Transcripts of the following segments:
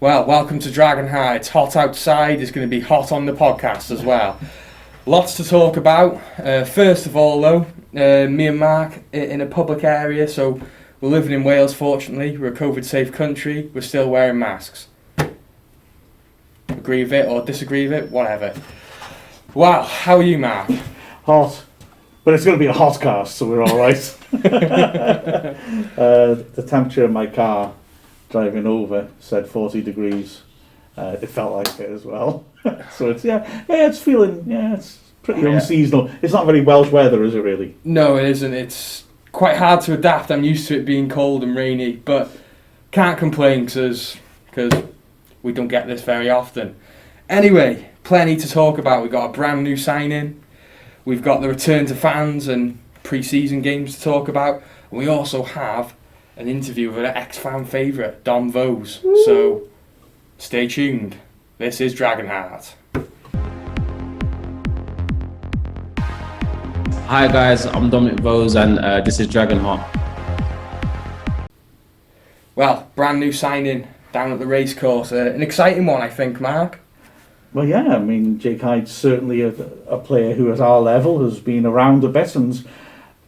Well, welcome to Dragonheart. It's hot outside. It's going to be hot on the podcast as well. Lots to talk about. First of all, though, me and Mark in a public area, so we're living in Wales, fortunately. We're a COVID-safe country. We're still wearing masks. Agree with it or disagree with it? Whatever. Wow, how are you, Mark? Hot. But it's going to be a hot cast, so we're all right. The temperature in my car driving over said 40 degrees. It felt like it as well. So it's it's pretty unseasonal. It's not very Welsh weather, is it really? No, it isn't. It's quite hard to adapt. I'm used to it being cold and rainy, but can't complain because we don't get this very often. Anyway, plenty to talk about. We've got a brand new signing. We've got the return to fans and pre-season games to talk about. And we also have an interview with an ex-fan favourite, Dom Vose. Woo. So stay tuned. This is Dragonheart. Hi guys, I'm Dominic Vose and this is Dragonheart. Well, brand new signing down at the Racecourse. An exciting one, I think, Mark. Well, yeah, I mean, Jake Hyde's certainly a player who, at our level, has been around a bit and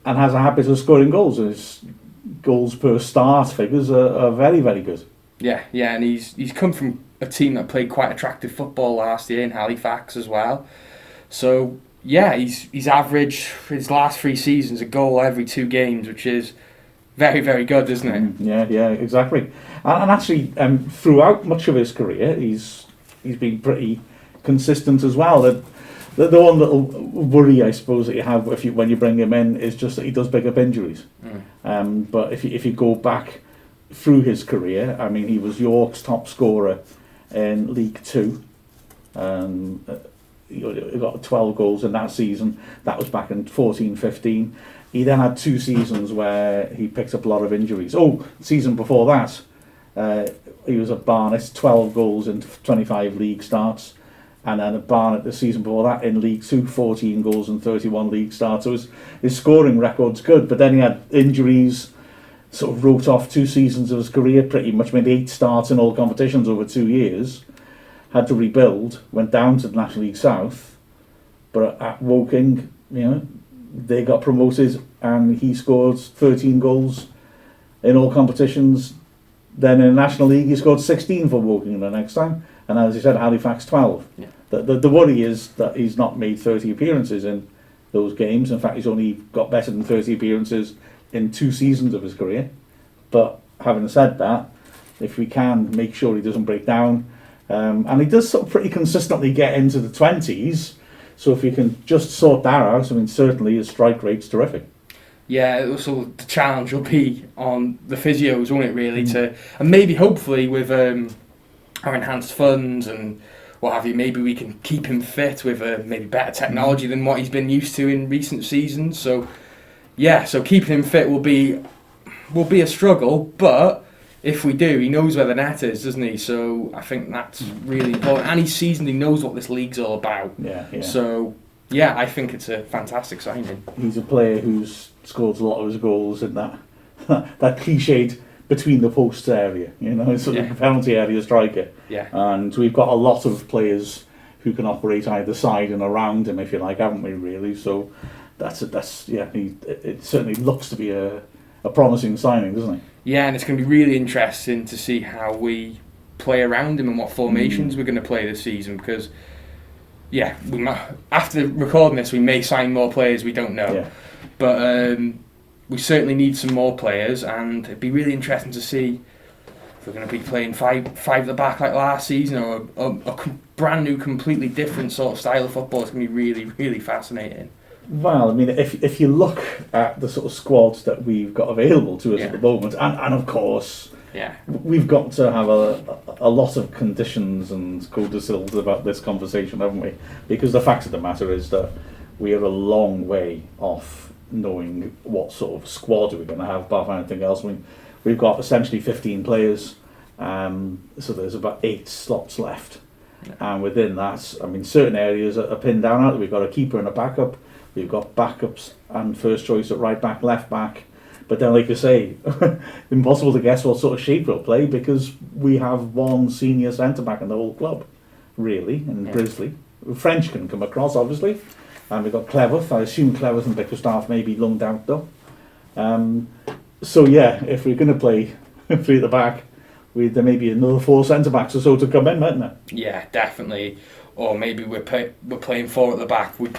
has a habit of scoring goals. His goals per start figures are very, very good. Yeah, and he's come from a team that played quite attractive football last year in Halifax as well. So, yeah, he's averaged his last 3 seasons a goal every 2 games, which is very, very good, isn't it? Yeah, exactly. And actually, throughout much of his career, he's been pretty consistent as well. The one little worry, I suppose, that you have when you bring him in is just that he does pick up injuries. But if you go back through his career, I mean, he was York's top scorer in League Two. He got 12 goals in that season. That was back in 14-15. He then had 2 seasons where he picked up a lot of injuries. The season before that, he was at Barnet, 12 goals in 25 league starts. And then at Barnet the season before that in League 2, 14 goals and 31 league starts. So his scoring record's good, but then he had injuries, sort of wrote off 2 seasons of his career, pretty much made 8 starts in all competitions over 2 years, had to rebuild, went down to the National League South, but at Woking, they got promoted and he scored 13 goals in all competitions. Then in the National League he scored 16 for Woking the next time. And as you said, Halifax 12. Yeah. The worry is that he's not made 30 appearances in those games. In fact, he's only got better than 30 appearances in 2 seasons of his career. But having said that, if we can make sure he doesn't break down, and he does sort of pretty consistently get into the 20s, so if you can just sort that out, I mean, certainly his strike rate's terrific. Yeah, so the challenge will be on the physios, won't it, really, and maybe hopefully with our enhanced funds and what have you, maybe we can keep him fit with maybe better technology than what he's been used to in recent seasons. So keeping him fit will be a struggle, but if we do, he knows where the net is, doesn't he? So I think that's really important. And he's seasoned, he knows what this league's all about. Yeah. So yeah, I think it's a fantastic signing. He's a player who's scored a lot of his goals in that cliched between the posts area, sort of penalty area striker. Yeah. And we've got a lot of players who can operate either side and around him, if you like, haven't we, really? So it certainly looks to be a promising signing, doesn't it? Yeah, and it's going to be really interesting to see how we play around him and what formations we're going to play this season, because after recording this we may sign more players, we don't know. But we certainly need some more players, and it'd be really interesting to see if we're going to be playing five at the back like last season, or a brand new, completely different sort of style of football. It's going to be really, really fascinating. Well, I mean, if you look at the sort of squads that we've got available to us at the moment, and of course, we've got to have a lot of conditions and codicils about this conversation, haven't we? Because the fact of the matter is that we are a long way off knowing what sort of squad we're going to have, apart from anything else. I mean, we've got essentially 15 players, so there's about 8 slots left. And within that, I mean, certain areas are pinned down out. We've got a keeper and a backup. We've got backups and first choice at right back, left back, But then, like you say, impossible to guess what sort of shape we'll play because we have one senior centre-back in the whole club, really, in Grizzly. French can come across, obviously. And we've got Cleverth. I assume Cleverth and Bickerstaff may be loaned out, though. So, yeah, if we're going to play 3 at the back, there may be another 4 centre-backs or so to come in, mightn't there? Yeah, definitely. Or maybe we're playing 4 at the back. We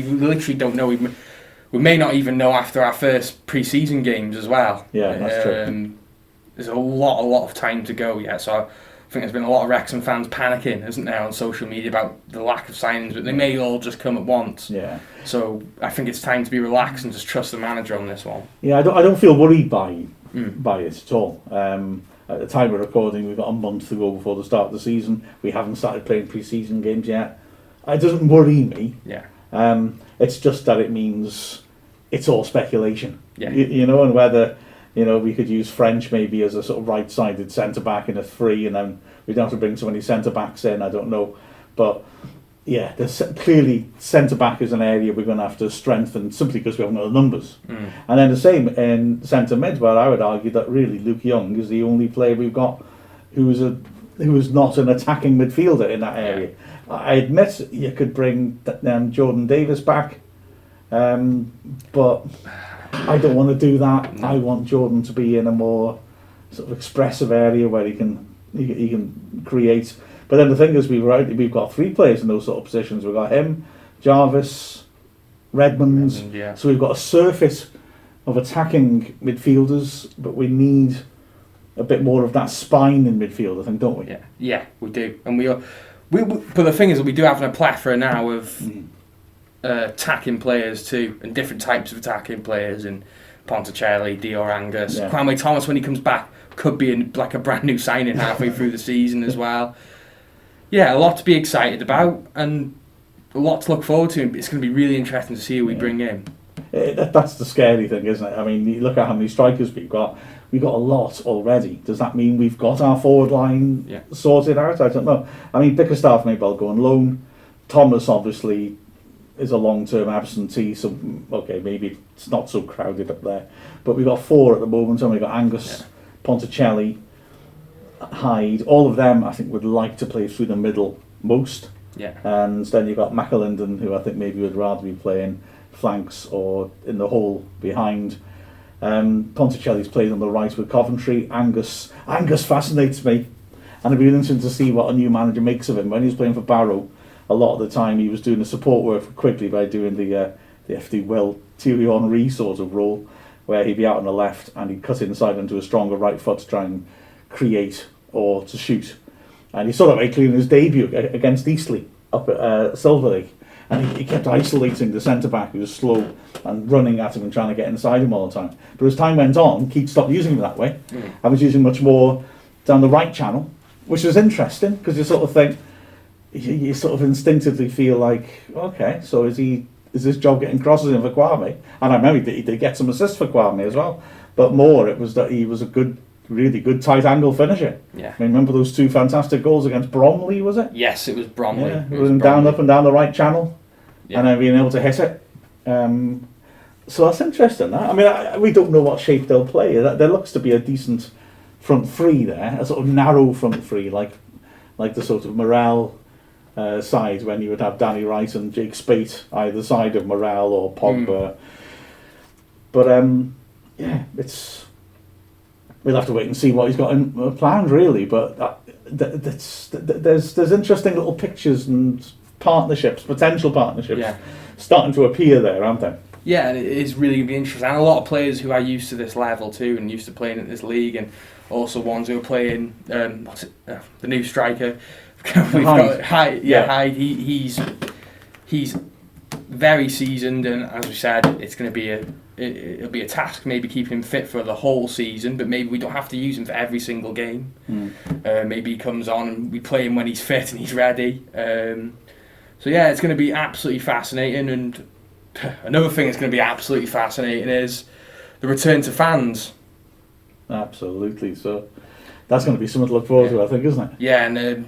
literally don't know. We may not even know after our first pre-season games as well. Yeah, that's true. There's a lot of time to go yet. So I think there's been a lot of Wrexham fans panicking, isn't there, on social media about the lack of signings, but they may all just come at once. Yeah. So I think it's time to be relaxed and just trust the manager on this one. Yeah, I don't feel worried by it at all. At the time of recording, we've got a month to go before the start of the season. We haven't started playing pre-season games yet. It doesn't worry me. Yeah. It's just that it means it's all speculation. Yeah. And whether, we could use French maybe as a sort of right-sided centre-back in a 3, and then we don't have to bring so many centre-backs in, I don't know. But, yeah, there's clearly centre-back is an area we're going to have to strengthen simply because we haven't got the numbers. And then the same in centre-mid, where I would argue that really Luke Young is the only player we've got who is not an attacking midfielder in that area. Yeah. I admit you could bring Jordan Davis back, but I don't want to do that. No. I want Jordan to be in a more sort of expressive area where he can create. But then the thing is, we've got 3 players in those sort of positions. We've got him, Jarvis, Redmond. Yeah. So we've got a surface of attacking midfielders, but we need a bit more of that spine in midfield, I think, don't we? Yeah, we do. And but the thing is that we do have a plethora now of attacking players too, and different types of attacking players in Ponticelli, Dior Angus. Yeah. Kwame Thomas, when he comes back, could be like a brand new signing halfway through the season as well. Yeah, a lot to be excited about and a lot to look forward to. It's going to be really interesting to see who we bring in. That's the scary thing, isn't it? I mean, you look at how many strikers we've got. We've got a lot already. Does that mean we've got our forward line sorted out? I don't know. I mean, Bickerstaff may well go on loan. Thomas, obviously, is a long-term absentee, so, okay, maybe it's not so crowded up there. But we've got 4 at the moment, and we've got Angus, Ponticelli, Hyde. All of them, I think, would like to play through the middle most. Yeah. And then you've got McAlinden, who I think maybe would rather be playing flanks or in the hole behind. Ponticelli's played on the right with Coventry. Angus fascinates me, and it'd be interesting to see what a new manager makes of him. When he was playing for Barrow, a lot of the time he was doing the support work quickly by doing the FD Will Thierry Henry sort of role, where he'd be out on the left and he'd cut inside into a stronger right foot to try and create or to shoot. And he sort of made clear in his debut against Eastleigh up at Silver Lake. And he kept isolating the centre-back who was slow and running at him and trying to get inside him all the time. But as time went on, Keith stopped using him that way. I was using much more down the right channel, which was interesting because you sort of think, you sort of instinctively feel like, okay, so is this job getting crosses in for Kwame? And I remember he did get some assists for Kwame as well. But more, it was that he was a really good tight angle finisher. Yeah. I mean, remember those 2 fantastic goals against Bromley, was it? Yes, it was Bromley. Yeah, it was down, up and down the right channel. Yeah. And then being able to hit it. So that's interesting. That. I mean, we don't know what shape they'll play. There looks to be a decent front 3 there, a sort of narrow front 3, like the sort of Morel side when you would have Danny Wright and Jake Spate either side of Morel or Pogba. But yeah, we'll have to wait and see what he's got planned, really. But there's interesting little pictures and potential partnerships, starting to appear there, aren't there? Yeah, and it is really going to be interesting. And a lot of players who are used to this level too, and used to playing at this league, and also ones who are playing the new striker. We've got Hyde. Yeah, Hyde. He's very seasoned, and as we said, it's going to be it'll be a task. Maybe keep him fit for the whole season, but maybe we don't have to use him for every single game. Maybe he comes on and we play him when he's fit and he's ready. So yeah, it's going to be absolutely fascinating. And another thing that's going to be absolutely fascinating is the return to fans. Absolutely. So that's going to be something to look forward to, I think, isn't it? Yeah, and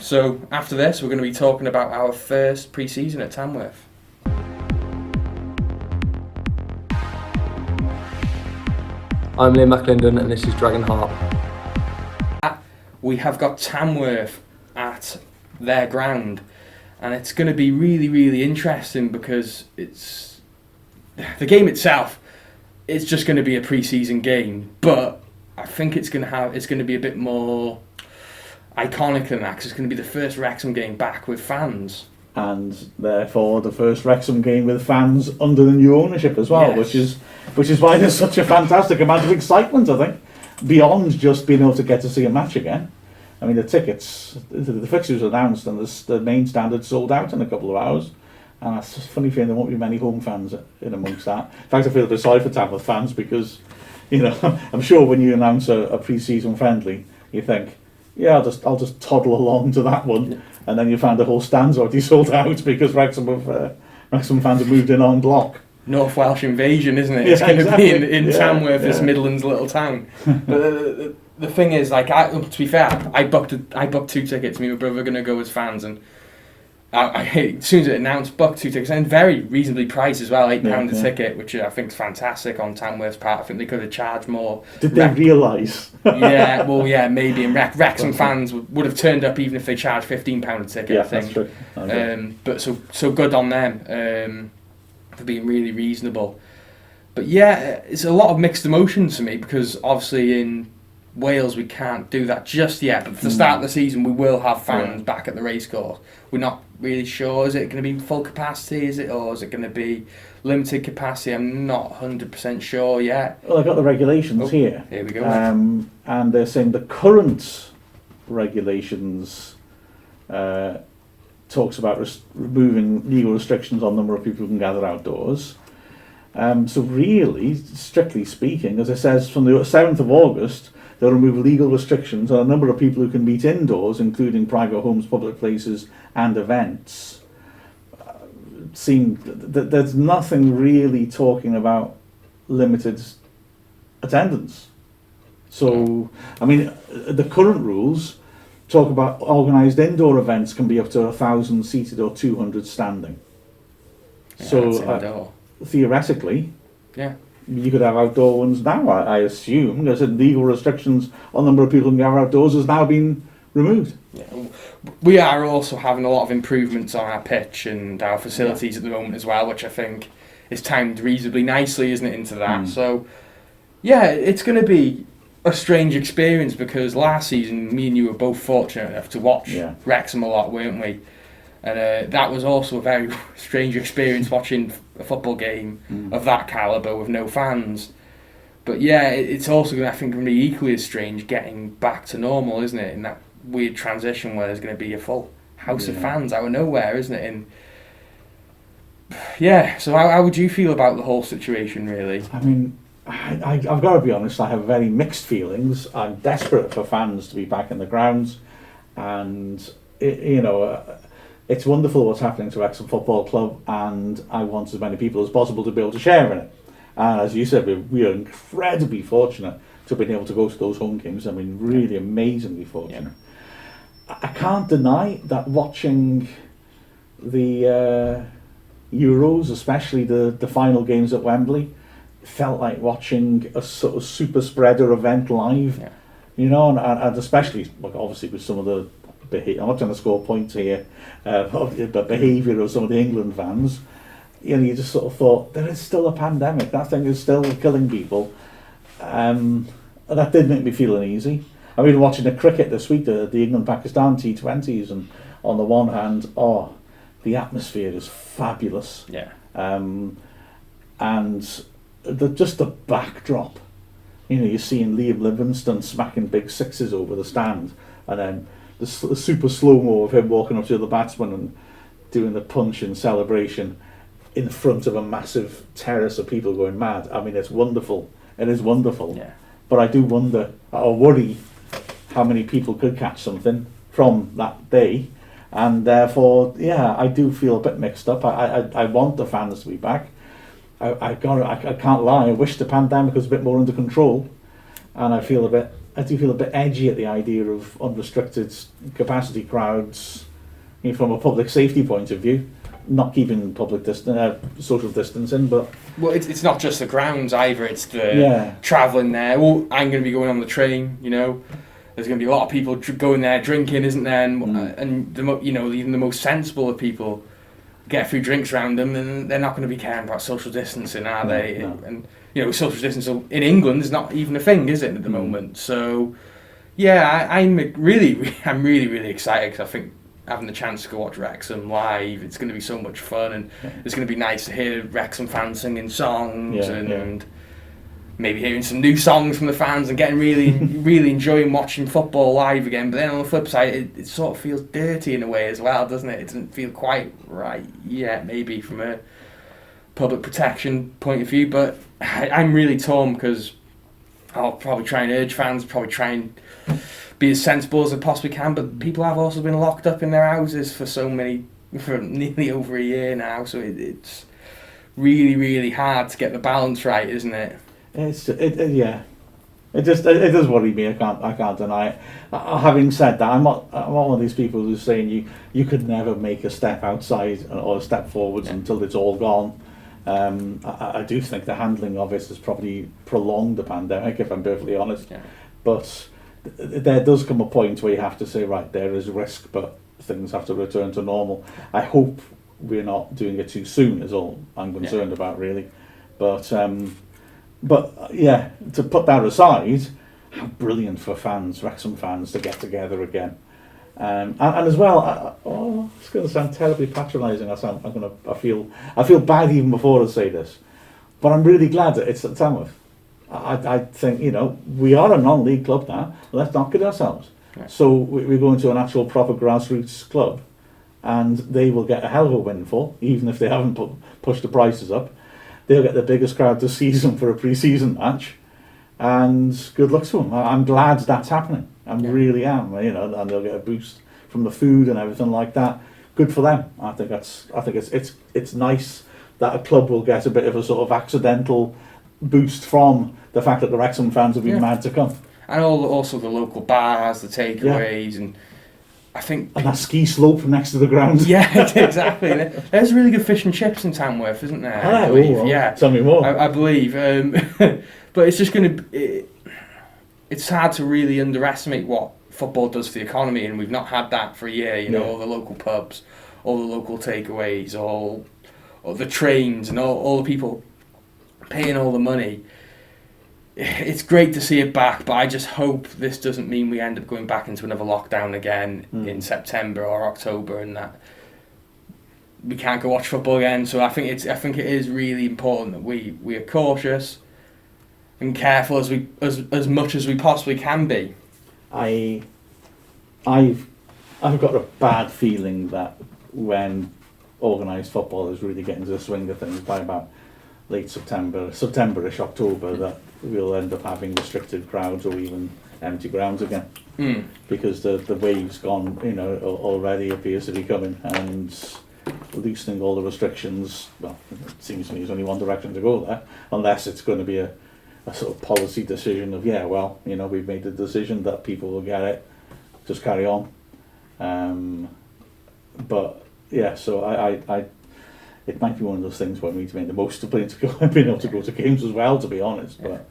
so after this, we're going to be talking about our first pre-season at Tamworth. I'm Liam McClendon and this is Dragonheart. We have got Tamworth at their ground, and it's going to be really, really interesting because it's the game itself. It's just going to be a pre-season game, but I think it's going to be a bit more iconic than that, because it's going to be the first Wrexham game back with fans, and therefore the first Wrexham game with fans under the new ownership as well, yes. which is why there's such a fantastic amount of excitement, I think, beyond just being able to get to see a match again. I mean, the tickets, the fixtures announced, and the main standard sold out in a couple of hours, and it's just a funny feeling there won't be many home fans in amongst that. In fact, I feel a bit sorry for Tamworth fans because, I'm sure when you announce a pre-season friendly, you think, yeah, I'll just toddle along to that one, and then you find the whole stand's already sold out because Wrexham fans have moved in en bloc. North Welsh invasion, isn't it? It's going to be in Tamworth, this Midlands little town. But the thing is, to be fair, I booked 2 tickets. Me and my brother were going to go as fans, and as soon as it announced, booked 2 tickets, and very reasonably priced as well, £8 a ticket, which I think is fantastic on Tamworth's part. I think they could have charged more. Did they realise? Maybe. And Wrexham fans would have turned up even if they charged £15 a ticket. I think. That's true. But so good on them for being really reasonable. But yeah, it's a lot of mixed emotions for me because obviously in Wales we can't do that just yet, but for the start of the season we will have fans back at the racecourse. We're not really sure, is it going to be full capacity, or is it going to be limited capacity? I'm not 100% sure yet. Well, I've got the regulations here. Here we go. And they're saying the current regulations talks about removing legal restrictions on the number of people who can gather outdoors. So really, strictly speaking, as it says, from the 7th of August, they'll remove legal restrictions on a number of people who can meet indoors, including private homes, public places, and events. There's nothing really talking about limited attendance. So, I mean, the current rules talk about organised indoor events can be up to 1,000 seated or 200 standing. Yeah, so, theoretically, you could have outdoor ones now, I assume. There's legal restrictions on the number of people who can have outdoors has now been removed. Yeah. We are also having a lot of improvements on our pitch and our facilities at the moment as well, which I think is timed reasonably nicely, isn't it, into that? So, yeah, it's going to be a strange experience because last season me and you were both fortunate enough to watch Wrexham a lot, weren't we? And that was also a very strange experience watching a football game of that calibre with no fans. But yeah, it's also going to be equally as strange getting back to normal, isn't it? In that weird transition where there's going to be a full house of fans out of nowhere, isn't it? And yeah, so how would you feel about the whole situation, really? I mean, I've got to be honest, I have very mixed feelings. I'm desperate for fans to be back in the grounds, and it's wonderful what's happening to Wrexham Football Club, and I want as many people as possible to be able to share in it. And as you said, we are incredibly fortunate to have been able to go to those home games. I mean, really amazingly fortunate. I can't deny that watching the Euros, especially the final games at Wembley, felt like watching a sort of super spreader event live. And especially, obviously with some of the I'm not trying to score points here, but behaviour of some of the England fans, you just sort of thought, there is still a pandemic, that thing is still killing people. And that did make me feel uneasy. I've been watching the cricket this week, the England-Pakistan T20s, and on the one hand, the atmosphere is fabulous. And just the backdrop, you're seeing Liam Livingstone smacking big sixes over the stand, and then the super slow-mo of him walking up to the batsman and doing the punch in celebration in front of a massive terrace of people going mad. I mean, it's wonderful. It is wonderful. But I do wonder, or worry, how many people could catch something from that day. And therefore, I do feel a bit mixed up. I want the fans to be back. I can't lie, I wish the pandemic was a bit more under control. And I do feel a bit edgy at the idea of unrestricted capacity crowds from a public safety point of view. not keeping social distancing, but well, it's not just the grounds either. It's the travelling there. Well, I'm going to be going on the train. You know, there's going to be a lot of people going there drinking, isn't there? And even the most sensible of people get a few drinks around them, and they're not going to be caring about social distancing, are they? No. And social distancing in England is not even a thing, is it, at the moment? So, yeah, I'm really excited, because I think having the chance to go watch Wrexham live, it's going to be so much fun, and it's going to be nice to hear Wrexham fans singing songs and maybe hearing some new songs from the fans and getting really enjoying watching football live again. But then on the flip side, it sort of feels dirty in a way as well, doesn't it? It doesn't feel quite right yet, maybe from a public protection point of view. But I'm really torn, because I'll probably try and urge fans, probably try and be as sensible as I possibly can, but people have also been locked up in their houses for nearly over a year now, so it's really hard to get the balance right, isn't it? It does worry me. I can't deny it. Having said that, I'm not one of these people who's saying you could never make a step outside or a step forwards until it's all gone. I do think the handling of it has probably prolonged the pandemic, if I'm perfectly honest. But there does come a point where you have to say, right, there is risk, but things have to return to normal. I hope we're not doing it too soon, is all I'm concerned about, really. But yeah, to put that aside, how brilliant for Wrexham fans, to get together again. And as well, it's going to sound terribly patronising. I feel bad even before I say this, but I'm really glad that it's at Tamworth. I think, we are a non-league club now. Let's not kid ourselves. Right. So we're going to an actual proper grassroots club, and they will get a hell of a windfall, even if they haven't pushed the prices up. They'll get the biggest crowd this season for a pre-season match, and good luck to them. I'm glad that's happening. I really am. And they'll get a boost from the food and everything like that. Good for them. I think it's nice that a club will get a bit of a sort of accidental boost from the fact that the Wrexham fans have been mad to come. And also the local bars, the takeaways, and I think... And that ski slope next to the ground. Yeah, exactly. There's really good fish and chips in Tamworth, isn't there? I believe. Tell me more. I believe. But it's just going to... It's hard to really underestimate what football does for the economy, and we've not had that for a year, all the local pubs, all the local takeaways, all the trains, and all the people paying all the money. It's great to see it back, but I just hope this doesn't mean we end up going back into another lockdown again in September or October, and that we can't go watch football again. So I think it is really important that we are cautious and careful as much as we possibly can be. I've got a bad feeling that when organised football is really getting to the swing of things by about late September-ish, October, that we'll end up having restricted crowds or even empty grounds again, because the wave's gone, already appears to be coming, and loosening all the restrictions. Well, it seems to me there's only one direction to go there, unless it's going to be a sort of policy decision of we've made the decision that people will get it, just carry on. But yeah, so I it might be one of those things where we need to make the most of being able to go to games as well, to be honest. But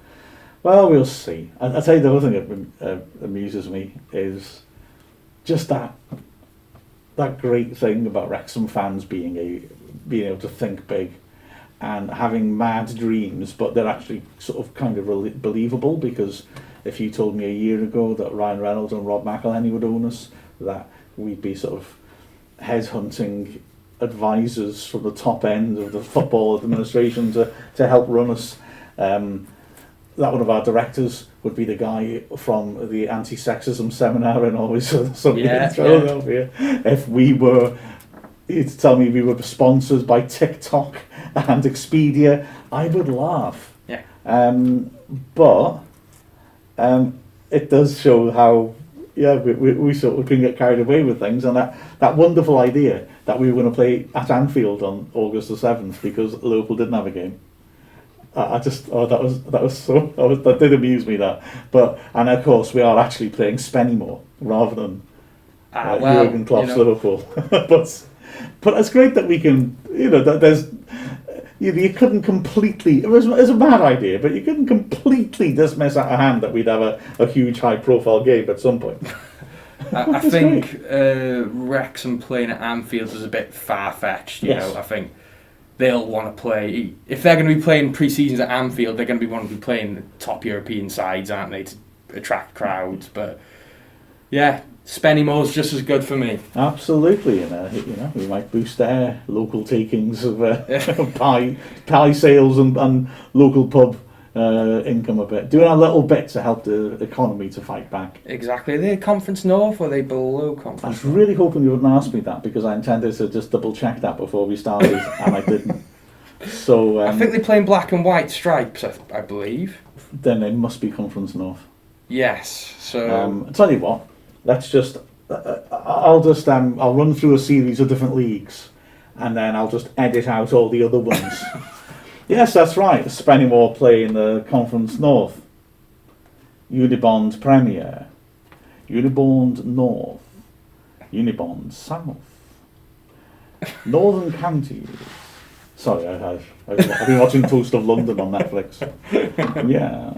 well, we'll see. I'll tell you the other thing that amuses me is just that great thing about Wrexham fans being able to think big and having mad dreams, but they're actually sort of kind of believable, because if you told me a year ago that Ryan Reynolds and Rob McElhenney would own us, that we'd be sort of headhunting advisors from the top end of the football administration to help run us. That one of our directors would be the guy from the anti-sexism seminar in Always Sunny in Philadelphia. If we were, to tell me we were sponsored by TikTok and Expedia, I would laugh. Yeah. But it does show how we sort of can get carried away with things, and that wonderful idea that we were going to play at Anfield on August the 7th because Liverpool didn't have a game. That did amuse me, that. And of course we are actually playing Spennymoor rather than Jurgen Klopp's Liverpool. But it's great that we can, that there's, you couldn't completely, it was a bad idea, but you couldn't completely dismiss out of hand that we'd have a huge high-profile game at some point. I think Wrexham playing at Anfield is a bit far-fetched, you know. I think they'll want to play, if they're going to be playing pre-seasons at Anfield, they're going to want to be playing the top European sides, aren't they, to attract crowds. But yeah, Spennymoor's just as good for me. Absolutely, and we might boost their local takings of pie sales and local pub income a bit, doing a little bit to help the economy to fight back. Exactly. Are they Conference North or are they below Conference? I was really hoping you wouldn't ask me that, because I intended to just double check that before we started, and I didn't. So I think they play in black and white stripes, I believe. Then they must be Conference North. Yes. So I'll tell you what. Let's just. I'll run through a series of different leagues, and then I'll just edit out all the other ones. Yes, that's right. Spennymoor play in the Conference North. Unibond Premier. Unibond North. Unibond South. Northern Counties. Sorry, I've been watching Toast of London on Netflix. Yeah.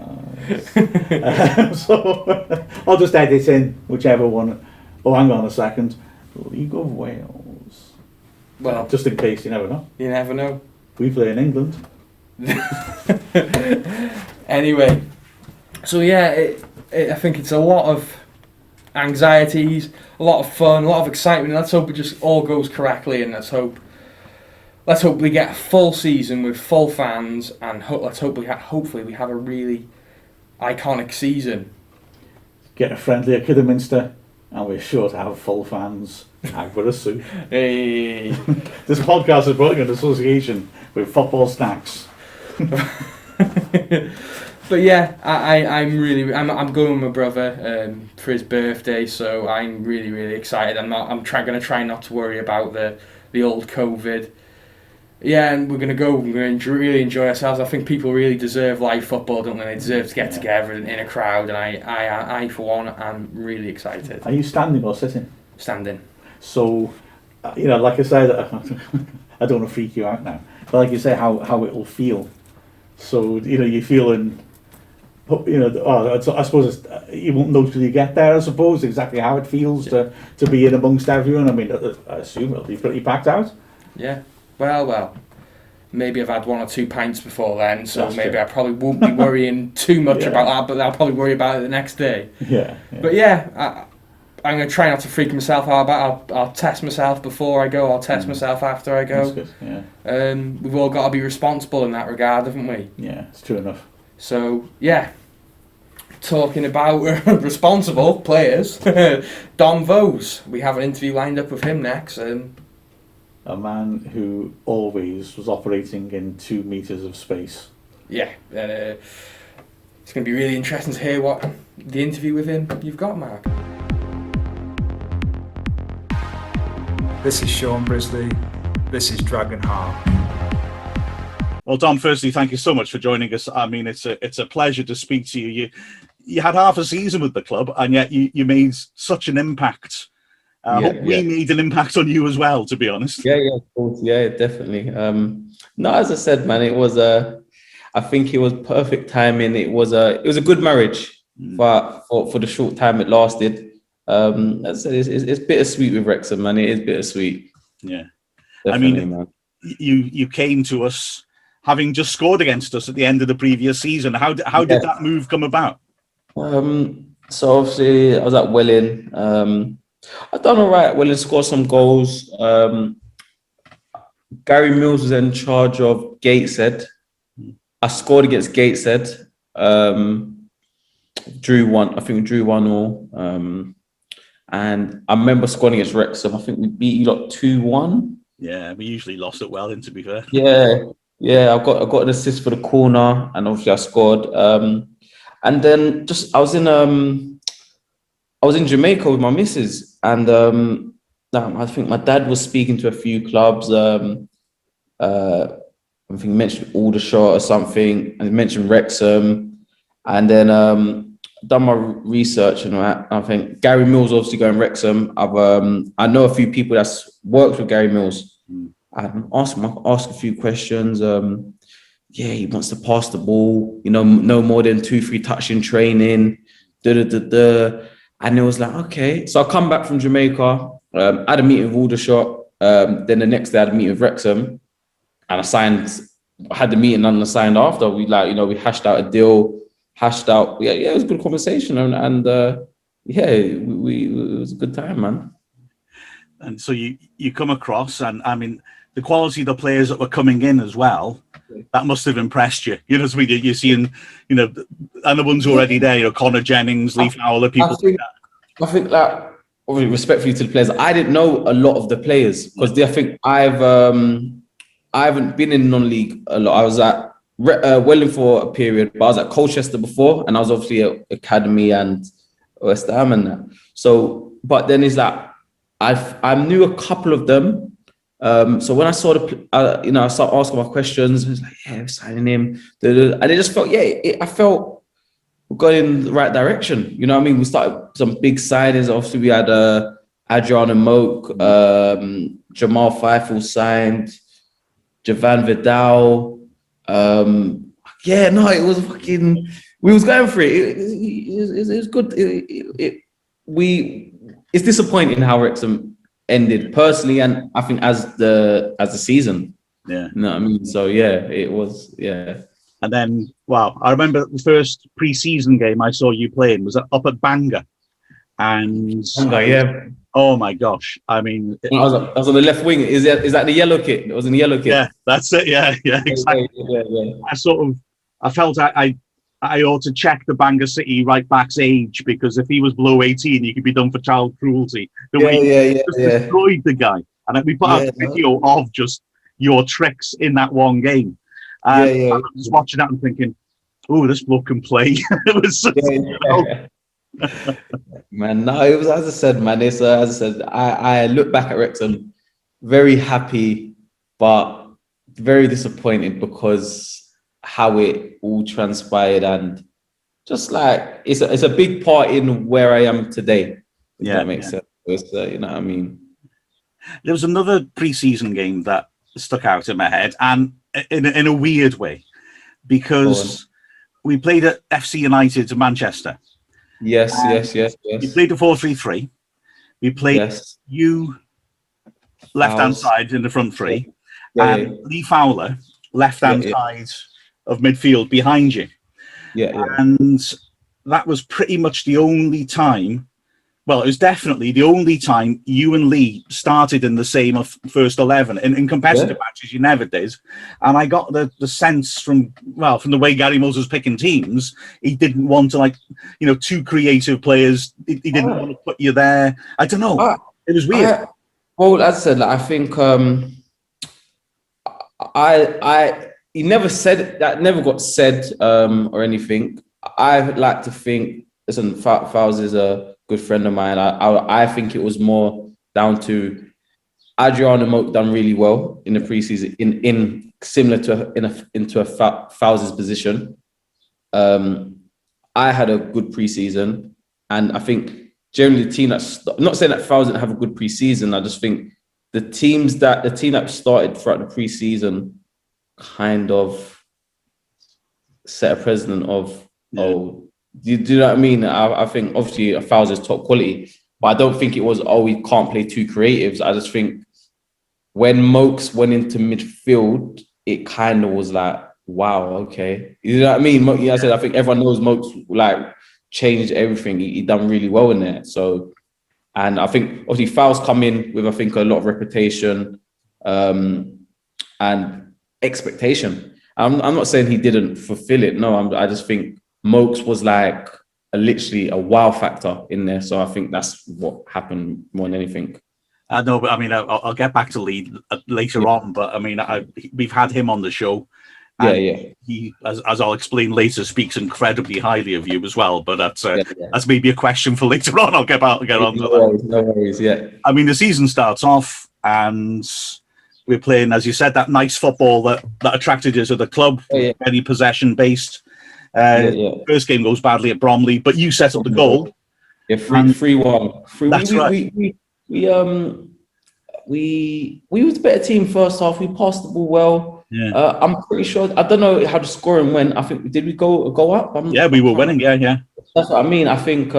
So I'll just edit in whichever one. Oh, hang on a second. League of Wales. Well, just in case, you never know. You never know. We play in England. Anyway, so yeah, I think it's a lot of anxieties, a lot of fun, a lot of excitement. Let's hope it just all goes correctly, and let's hope we get a full season with full fans, and hopefully we have a really iconic season. Get a friendly at Kidderminster, and we're sure to have full fans. Agua soup. Hey. This podcast is brought in association with Football Snacks. But yeah, I'm going with my brother for his birthday, so I'm really excited. I'm going to try not to worry about the old COVID. Yeah, and we're going to really enjoy ourselves. I think people really deserve live football, don't they? They deserve to get together in a crowd, and I for one, am really excited. Are you standing or sitting? Standing. So, like I said, I don't want to freak you out now, but like you say, how it will feel. So, you're feeling, I suppose you won't know till you get there, I suppose, exactly how it feels to be in amongst everyone. I mean, I assume it'll be pretty packed out. Yeah. Well. Maybe I've had 1 or 2 pints before then, so That's maybe true. I probably won't be worrying too much about that, but I'll probably worry about it the next day. Yeah. But yeah, I'm going to try not to freak myself out. I'll test myself before I go. I'll test myself after I go. That's good, yeah. We've all got to be responsible in that regard, haven't we? Yeah, it's true enough. So, yeah. Talking about responsible players, Dom Vose. We have an interview lined up with him next. A man who always was operating in 2 meters of space. Yeah. It's going to be really interesting to hear what the interview with him you've got, Mark. This is Sean Brisley. This is Dragonheart. Well, Dom, firstly, thank you so much for joining us. I mean, it's a pleasure to speak to you. You had half a season with the club, and yet you made such an impact. We made an impact on you as well, to be honest. Yeah, of course. Yeah, definitely. No, as I said, man, it was I think it was perfect timing. It was a good marriage for the short time it lasted. As I said, it's bittersweet with Wrexham, man. It is bittersweet. Yeah, definitely, I mean, man. You came to us having just scored against us at the end of the previous season. How did that move come about? So obviously I was at Welling. I've done all right. Welling scored some goals. Gary Mills was in charge of Gateshead. I scored against Gateshead. Drew 1-1. And I remember scoring against Wrexham. I think we beat you lot 2-1. Yeah, we usually lost at Welling, to be fair. Yeah. I got an assist for the corner, and obviously I scored. And then I was in Jamaica with my missus, and I think my dad was speaking to a few clubs. I think he mentioned Aldershot or something, and he mentioned Wrexham. And then done my research and that. I think Gary Mills obviously going Wrexham. I know a few people that's worked with Gary Mills. I asked a few questions. He wants to pass the ball, no more than 2-3 touching training. And it was like, okay. So I come back from Jamaica. I had a meeting with Aldershot. Then the next day I had a meeting with Wrexham, and I had the meeting and I signed after. We we hashed out a deal. It was a good conversation, and it was a good time, man. And so you come across, and I mean, the quality of the players that were coming in as well, that must have impressed you. You're seeing, and the ones already there, Connor Jennings, Lee Fowler, people like that. I think that, respectfully to the players, I didn't know a lot of the players because I think I haven't been in non-league a lot. I was at Welling for a period, but I was at Colchester before, and I was obviously at Academy and West Ham and that. So, but then it's like I knew a couple of them. So when I saw I started asking my questions. I was like, we're signing him, and it just felt, I felt we're going in the right direction. You know what I mean? We started some big signings. Obviously, we had Adrian and Moke, Jamal Feifel signed, Javan Vidal. It was fucking. We was going for it. It was good. It's disappointing how Wrexham ended personally, and I think as the season. Yeah. You know what I mean? So it was. And then, wow, I remember the first pre-season game I saw you playing was up at Bangor, and oh my gosh, I mean, I was on the left wing. Is that the yellow kit? It was in the yellow kit. Yeah, that's it. Yeah, exactly. Yeah. I felt I ought to check the Bangor City right back's age, because if he was below 18, he could be done for child cruelty. The way he just destroyed the guy. And we put out a video of just your tricks in that one game. I was watching that and thinking, oh, this bloke can play. It was such man, no, it was, as I said, man. It's as I said, I look back at Wrexham very happy, but very disappointed because how it all transpired, and just like it's a big part in where I am today. If that makes sense. It's, you know what I mean. There was another pre-season game that stuck out in my head, and in a weird way, because we played at FC United in Manchester. Yes. We played the 4-3-3. We played you left-hand side in the front three, and Lee Fowler left-hand side of midfield behind you. And that was pretty much the only time. Well, it was definitely the only time you and Lee started in the same first 11. In competitive matches, you never did. And I got the sense from the way Gary Mills was picking teams, he didn't want to, two creative players. He didn't want to put you there. I don't know. It was weird. Well, as I said, I think he never said that, never got said or anything. I would like to think, listen, Fowles is a good friend of mine. I think it was more down to Adrian and Moke done really well in the preseason, in similar to into a Fowles' position. I had a good preseason, and I think generally the team that's, I'm not saying that Fowles didn't have a good preseason. I just think the team that started throughout the preseason kind of set a precedent of do you know what I mean? I think obviously Fowles is top quality, but I don't think it was, we can't play two creatives. I just think when Mokes went into midfield, it kind of was like, wow, okay. You know what I mean? I said, I think everyone knows Mokes changed everything. He done really well in there. So, and I think obviously Fowles come in with, I think, a lot of reputation and expectation. I'm not saying he didn't fulfill it. No, I just think Mokes was literally a wow factor in there. So I think that's what happened more than anything. I know, but I mean, I'll get back to Lee later on. But I mean, we've had him on the show. He, as I'll explain later, speaks incredibly highly of you as well. But that's maybe a question for later on. I'll get on to that. No worries. Yeah. I mean, the season starts off, and we're playing, as you said, that nice football that attracted you to the club, very possession based. First game goes badly at Bromley, but you set up the goal. Yeah, 3-1. That's right. We was a better team first half. We passed the ball well. Yeah. I'm pretty sure. I don't know how the scoring went. I think did we go up? We were winning. Yeah. That's what I mean. I think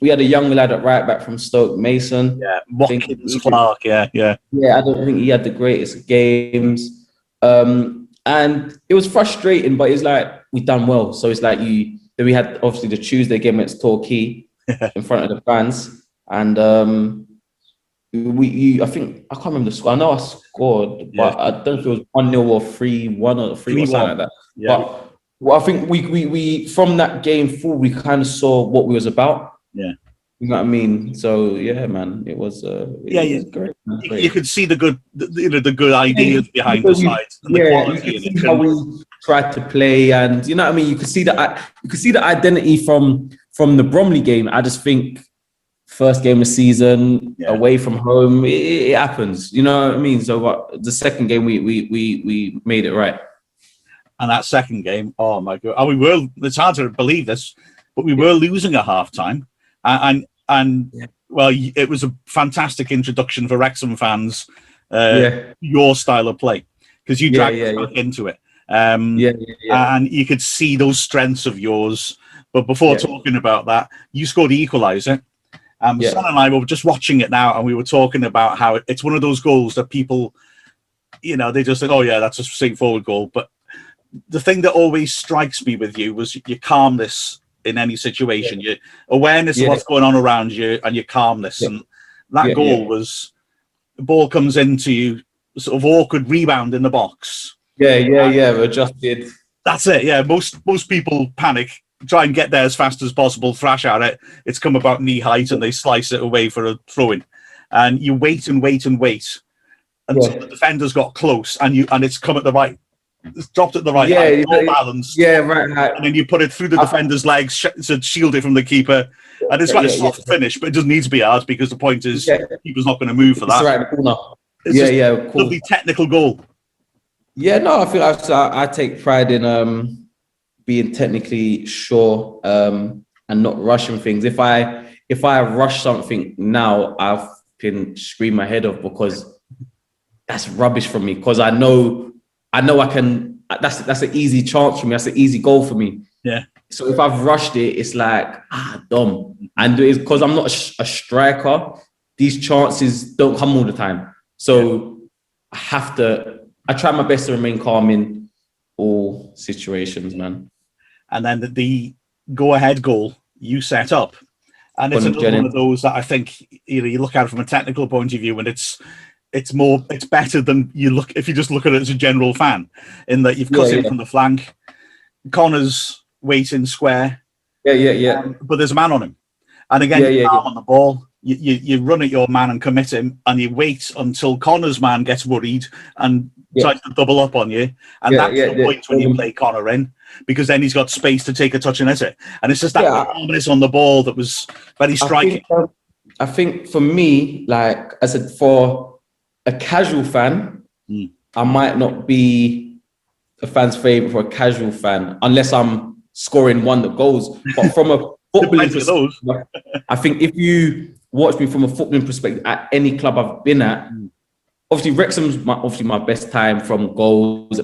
we had a young lad at right back from Stoke, Mason. Yeah, Watkins Clark. Yeah. Yeah, I don't think he had the greatest games. And it was frustrating, but it's like we done well. So it's like then we had obviously the Tuesday game against Torquay in front of the fans, and I think I can't remember the score. I know I scored, but I don't know if it was 1-0 or 3-1 or 3 or something like that. Yeah. But well, I think we from that game forward, we kind of saw what we was about. Yeah. You know what I mean? So yeah, man, it was was great. You could see the good ideas behind the side. And the quality you could see how we tried to play, and you know what I mean. You could see the identity from the Bromley game. I just think first game of the season away from home, it happens. You know what I mean? So the second game we made it right. And that second game, oh my God, it's hard to believe this, but we were losing at halftime, well, it was a fantastic introduction for Wrexham fans, your style of play, because you dragged us back into it. And you could see those strengths of yours. But before talking about that, you scored the equaliser. Son and I were just watching it now, and we were talking about how it's one of those goals that people, they just think, oh yeah, that's a straightforward goal. But the thing that always strikes me with you was your calmness in any situation, your awareness of what's going on around you, and your calmness. And that goal was, the ball comes into you, sort of awkward rebound in the box. Adjusted. That's it. Yeah, most people panic, try and get there as fast as possible, thrash at it. It's come about knee height, and they slice it away for a throw-in. And you wait and wait and wait until the defenders got close, and it's come at the right. It's dropped at the right height, all balanced. Yeah, right. And then you put it through the defender's legs to shield it from the keeper. And it's quite a soft finish, but it doesn't need to be hard, because the point is the keeper's not going to move for that. It's right in the corner. It's cool. Lovely technical goal. Yeah, no, I feel I take pride in being technically sure and not rushing things. If I rush something now, I can scream my head off, because that's rubbish from me. Because I know I can. That's an easy chance for me. That's an easy goal for me. Yeah. So if I've rushed it, it's like dumb. And it's because I'm not a striker. These chances don't come all the time. So I try my best to remain calm in all situations, man. And then the go-ahead goal you set up, and it's another one of those that I think you look at it from a technical point of view, and it's better than if you just look at it as a general fan, in that you've cut in from the flank, Connor's waiting square, but there's a man on him, and again you're calm on the ball. You run at your man and commit him, and you wait until Connor's man gets worried and tries to double up on you, and that's the point when you play Connor in, because then he's got space to take a touch and hit it, and it's just that calmness on the ball that was very striking. I think for me, like I said, for a casual fan, I might not be a fan's favourite for a casual fan unless I'm scoring one that goals. But from a footballing perspective, I think if you watch me from a footballing perspective at any club I've been at, obviously Wrexham's my best time from goals,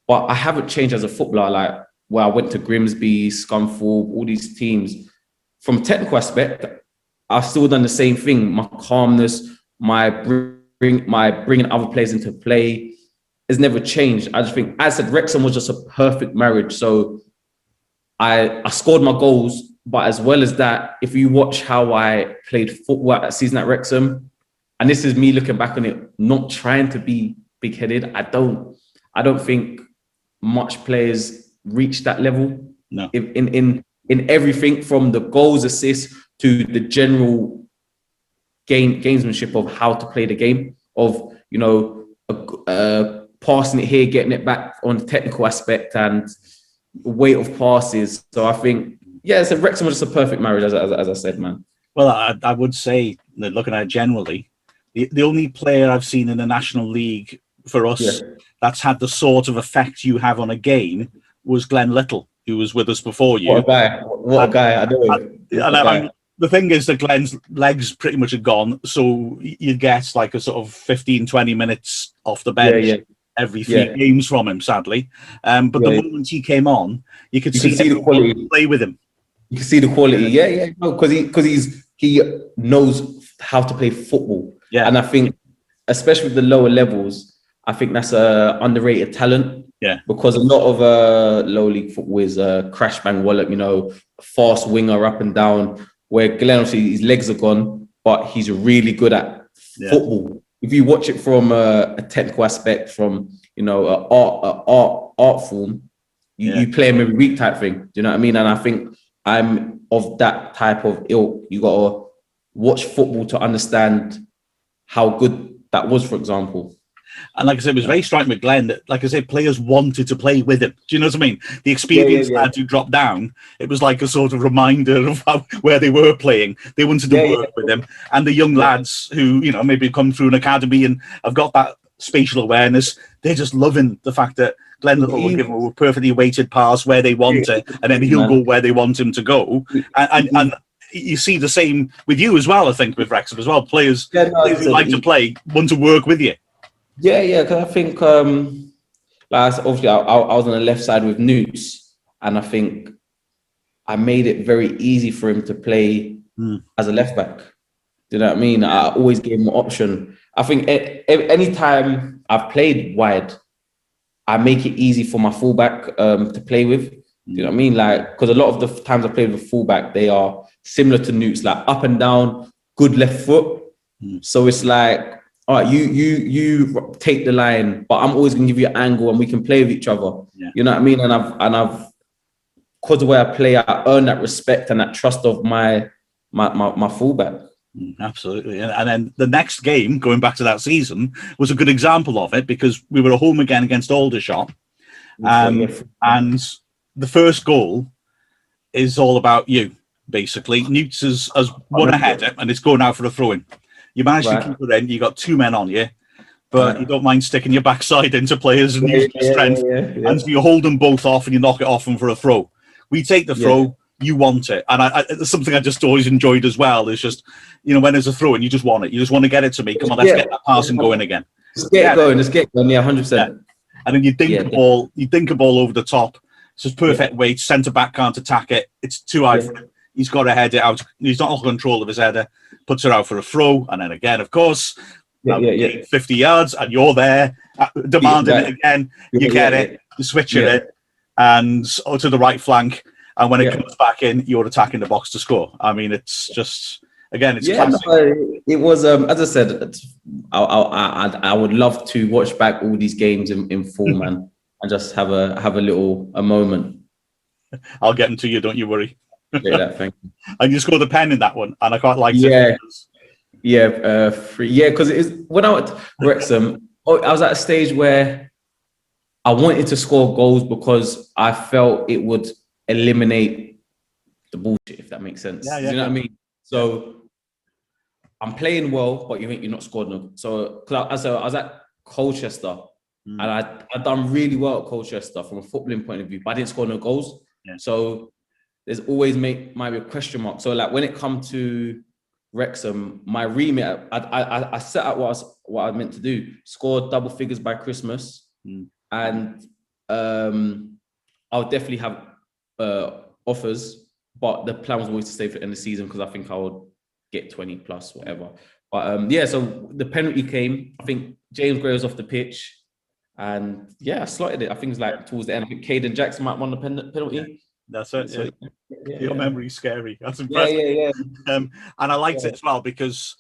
but I haven't changed as a footballer. Like where I went to Grimsby, Scunthorpe, all these teams. From a technical aspect, I've still done the same thing. My calmness, my bringing other players into play has never changed. I just think, as I said, Wrexham was just a perfect marriage. So I scored my goals, but as well as that, if you watch how I played football that season at Wrexham, and this is me looking back on it, not trying to be big-headed, I don't think much players reach that level. No. In everything from the goals, assists to the general gamesmanship of how to play the game, of passing it here, getting it back on the technical aspect and weight of passes. So I think, so Wrexham was just a perfect marriage, as I said, man. Well, I would say that looking at it generally, the only player I've seen in the National League for us that's had the sort of effect you have on a game was Glenn Little, who was with us before you. What a guy! What a guy! I know. The thing is that Glenn's legs pretty much had gone, so you get like a sort of 15, 20 minutes off the bench every three games from him, sadly. But the moment he came on, you could see the quality. Play with him. You can see the quality. No, because he knows how to play football. Yeah, and I think, especially with the lower levels, I think that's a underrated talent. Yeah, because a lot of low league football is crash bang wallop, fast winger up and down. Where Glenn, obviously, his legs are gone, but he's really good at football. If you watch it from a technical aspect, from an art form, you play him every week type thing. Do you know what I mean? And I think I'm of that type of ilk. You got to watch football to understand how good that was, for example. And like I said, it was very striking with Glenn that, like I said, players wanted to play with him. Do you know what I mean? The experienced lads who dropped down, it was like a sort of reminder of where they were playing. They wanted to work with him. And the young lads who, maybe come through an academy and have got that spatial awareness, they're just loving the fact that Glenn Little will give them a perfectly weighted pass where they want it, and then he'll go where they want him to go. And you see the same with you as well, I think, with Wrexham as well. Players who like to play want to work with you. Yeah, because I think, obviously, I was on the left side with Newts, and I think I made it very easy for him to play as a left back. Do you know what I mean? I always gave him an option. I think any time I've played wide, I make it easy for my fullback to play with. Do you know what I mean? Like, because a lot of the times I played with fullback, they are similar to Newts, like up and down, good left foot. So it's like, all right, you take the line, but I'm always gonna give you an angle and we can play with each other. Yeah. You know what I mean? And I've because of the way I play, I earn that respect and that trust of my fullback. Absolutely. And then the next game, going back to that season, was a good example of it because we were at home again against Aldershot. And the first goal is all about you, basically. Newts has won a header and it's going out for a throw-in. You managed to keep it in. You got two men on you, but you don't mind sticking your backside into players and using your strength. And so you hold them both off and you knock it off them for a throw. We take the throw. You want it, and it's something I just always enjoyed as well. It's just when there's a throw and you just want it. You just want to get it to me. Come on, let's get that passing going again. Let's get it going. Let's get going. Yeah, 100%. And then you think a ball. You think a ball over the top. It's just perfect weight. Centre back can't attack it. It's too high for him. He's got to head it out. He's not in control of his header. Puts it out for a throw, and then again, of course, 50 yards, and you're there demanding it again. You get it, you switch it in, and to the right flank, and when it comes back in, you're attacking the box to score. I mean, it's just it's classic. It was as I said, I would love to watch back all these games in full, man, and just have a moment. I'll get them to you, don't you worry. Thank you. And you scored the pen in that one, and I quite liked it. Because it is when I went to Wrexham, I was at a stage where I wanted to score goals because I felt it would eliminate the bullshit, if that makes sense. You know what I mean? So I'm playing well, but you're not scoring them. So because I was at Colchester, and I'd done really well at Colchester from a footballing point of view, but I didn't score no goals. So there's always might be a question mark. So like when it comes to Wrexham, my remit, I set out what I meant to do: score double figures by Christmas, and I'll definitely have offers. But the plan was always to stay for the end of the season because I think I would get 20 plus, whatever. But so the penalty came. I think James Gray was off the pitch, and I slotted it. I think it's like towards the end. I think Caden Jackson might won the penalty. That's it. Your memory's scary. That's impressive. And I liked it as well because,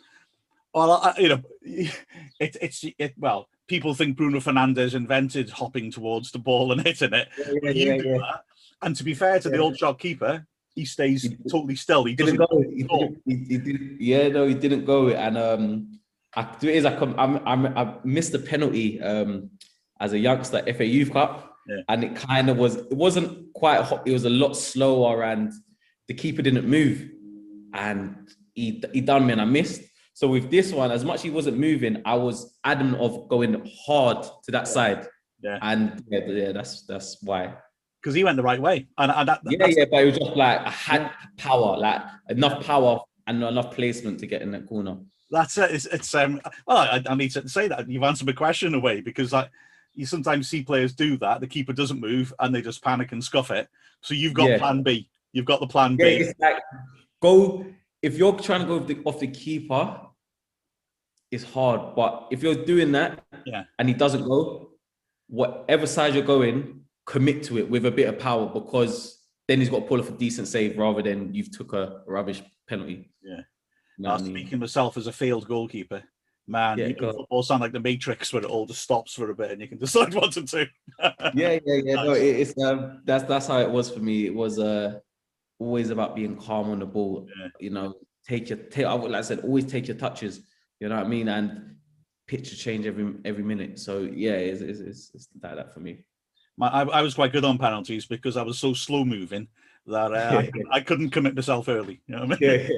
people think Bruno Fernandes invented hopping towards the ball and hitting it. You do that. And to be fair to the old shot keeper, he stays totally still. He didn't go. He didn't go. And I missed the penalty as a youngster FA Youth Cup. And it kind of it wasn't quite hot. It was a lot slower and the keeper didn't move. And he done me and I missed. So with this one, as much as he wasn't moving, I was adamant of going hard to that side. And that's why. because he went the right way. And But it was just like I had power, like enough power and enough placement to get in that corner. That's it. Well, I need to say that you've answered my question in a way, because you sometimes see players do that. The keeper doesn't move and they just panic and scuff it. So you've got plan B. You've got the plan B. It's like if you're trying to go off the keeper, it's hard. But if you're doing that and he doesn't go, whatever side you're going, commit to it with a bit of power, because then he's got to pull off a decent save rather than you've took a rubbish penalty. Yeah. Now, speaking myself as a failed goalkeeper, man, football sound like the Matrix, where it all just stops for a bit and you can decide what to do. Nice. No, it's that's how it was for me. It was always about being calm on the ball. You know, like I said, always take your touches. You know what I mean? And picture change every minute. So yeah, it's like that for me. I was quite good on penalties because I was so slow moving that I couldn't commit myself early. You know what I mean?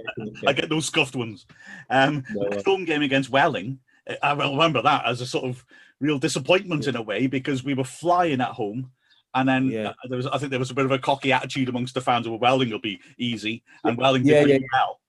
I get those scuffed ones. The home game against Welling, I will remember that as a sort of real disappointment in a way, because we were flying at home. And then I think there was a bit of a cocky attitude amongst the fans of Welling will be easy, and Welling did really well.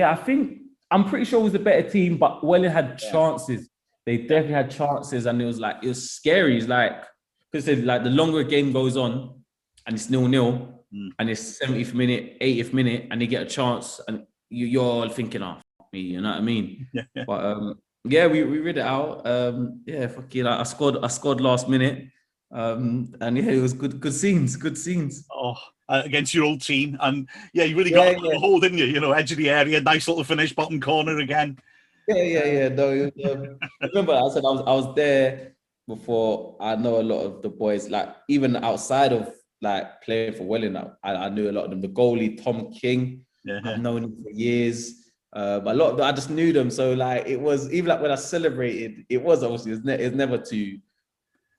I think I'm pretty sure it was the better team, but Welling had chances. They definitely had chances, and it was scary. It's like, because like the longer a game goes on, and it's 0-0, and it's 70th minute, 80th minute, and they get a chance, and you're thinking, "Oh, fuck me," you know what I mean? But we rid it out. I scored last minute, and it was good scenes. Oh, against your old team, and you really got a hole, didn't you? You know, edge of the area, nice little finish, bottom corner again. No, remember, I said I was there before. I know a lot of the boys, like even outside of like playing for Welling. I knew a lot of them. The goalie Tom King, I've known him for years. But a lot of them, I just knew them. So like it was, even like when I celebrated, it was obviously it's never to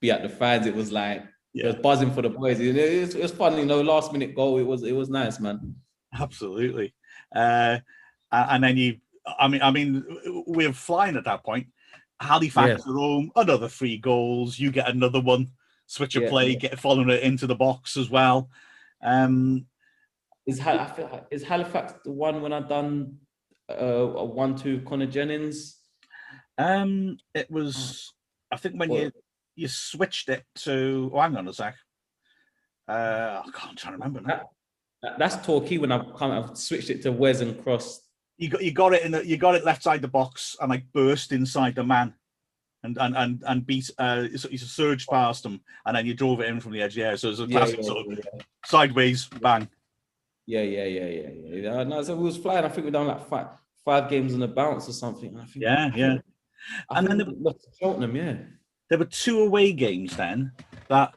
be at the fans. It was like it was buzzing for the boys. It was fun, you know. Last minute goal. It was nice, man. Absolutely. And then I mean, we're flying at that point. Halifax at home, another 3 goals. You get another one. Switch of play, following it into the box as well. Is Halifax the one when I done a 1-2 Connor Jennings? It was. I think when you switched it to. Oh, hang on a sec. I can't try to remember now. That's Torquay when I've switched it to Wes and Cross. You got it left side the box and like burst inside the man, and beat. You surged past him and then you drove it in from the edge. So it was a classic sort of sideways bang. No, so we was flying. I think we done like five games on the bounce or something. I think, and then there were 2 away games then that.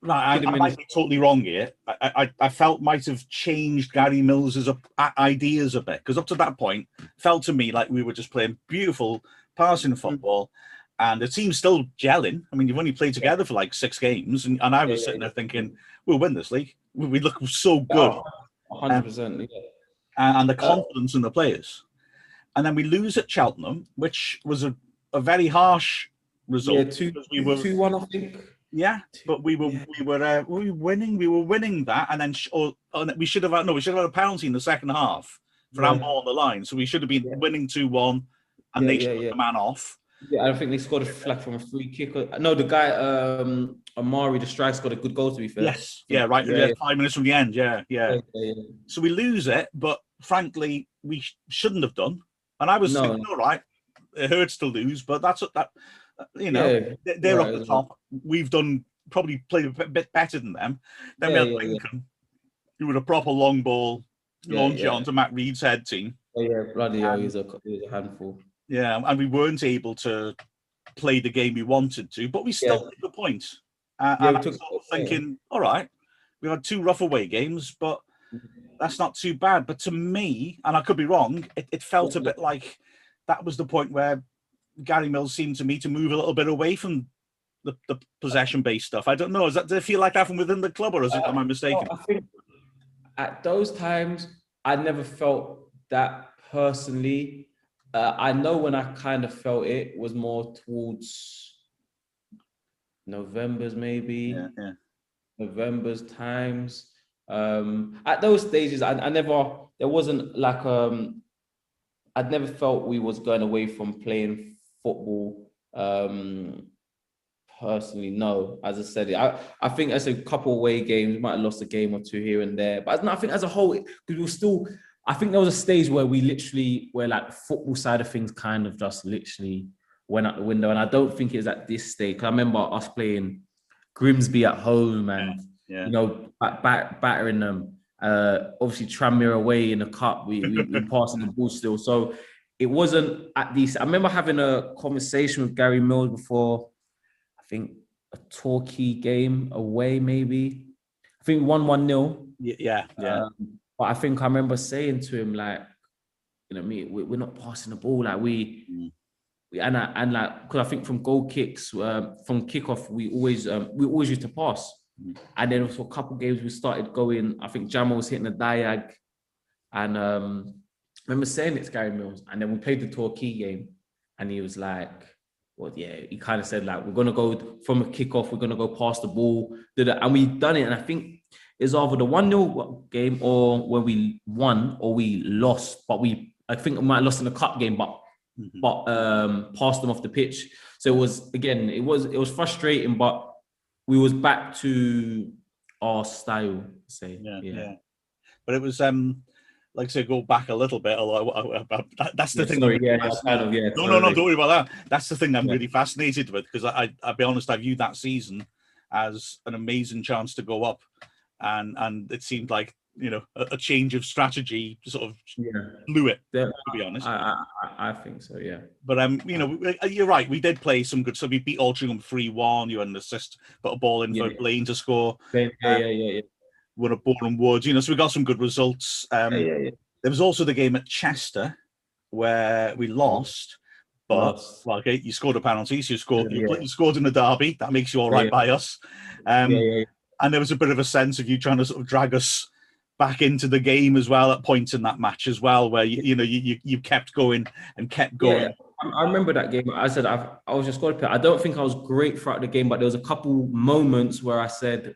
Right, I might be totally wrong here. I felt might have changed Gary Mills's ideas a bit, because up to that point, felt to me like we were just playing beautiful passing football, and the team's still gelling. I mean, you've only played together for like 6 games, and I was sitting there thinking, we'll win this league. We look so good. 100%. And the confidence in the players. And then we lose at Cheltenham, which was a very harsh result. 2-1, I think. Yeah, but we were winning. We were winning that, and then we should have had a penalty in the second half for handball on the line. So we should have been winning 2-1, and they should have the man off. Yeah, I think they scored a flag from a free kick. No, the guy Amari, the striker, got a good goal. To be fair. Yes, 5 minutes from the end. Yeah. So we lose it, but frankly, we shouldn't have done. And I was thinking, all right, it hurts to lose, but that's what that. You know, they're up the top. We've probably played a bit better than them. Then we had Lincoln, who were a proper long ball launch it onto Matt Reed's head team. Bloody hell, he was a handful. Yeah, and we weren't able to play the game we wanted to, but we still made the point. And I was thinking, all right, we had 2 rough away games, but that's not too bad. But to me, and I could be wrong, it felt a bit like that was the point where Gary Mills seemed to me to move a little bit away from the possession-based stuff. I don't know. Does it feel like that from within the club, or am I mistaken? I think at those times, I never felt that personally. I know when I kind of felt it was more towards November's maybe. Yeah. November's times. At those stages, I never, there wasn't like, I'd never felt we was going away from playing football. Personally, no. As I said, I think as a couple away games, we might have lost a game or two here and there. But I think as a whole, because we were still, I think there was a stage where we literally, where like football side of things kind of just literally went out the window. And I don't think it was at this stage. 'Cause I remember us playing Grimsby at home and, you know, battering them. Obviously, Tranmere away in the cup, we passing the ball still. So it wasn't at these. I remember having a conversation with Gary Mills before, I think a Torquay game away, maybe. I think 1-0. Yeah. But I think I remember saying to him, like, you know, we're not passing the ball. Like and like, because I think from goal kicks, from kickoff, we always used to pass. And then for a couple games we started going. I think Jamal was hitting the diag, and I remember saying it to Gary Mills. And then we played the Torquay game, and he was like, well, yeah, he kind of said, like, we're going to go from a kickoff, we're going to go past the ball. And we've done it. And I think it's either the 1-0 game or when we won or we lost. But I think we might have lost in the cup game, but passed them off the pitch. So it was frustrating, but we was back to our style, say. Yeah. But it was, like I say, go back a little bit. Although that's the thing. Sorry, No, don't worry about that. That's the thing I'm really fascinated with, because I'll be honest, I viewed that season as an amazing chance to go up, and it seemed like, you know, a change of strategy sort of blew it. To be honest, I think so. Yeah. But you know, you're right. We did play some good. So we beat Altrincham 3-1. You had an assist, put a ball in for Blaine to score. Yeah. Won at Boreham Wood, you know, so we got some good results. There was also the game at Chester where we lost, but well, okay, you scored a penalty, so you scored in the derby. That makes you all right by us. And there was a bit of a sense of you trying to sort of drag us back into the game as well at points in that match as well, where you kept going and kept going. Yeah. I remember that game. I said I was just going to. I don't think I was great throughout the game, but there was a couple moments where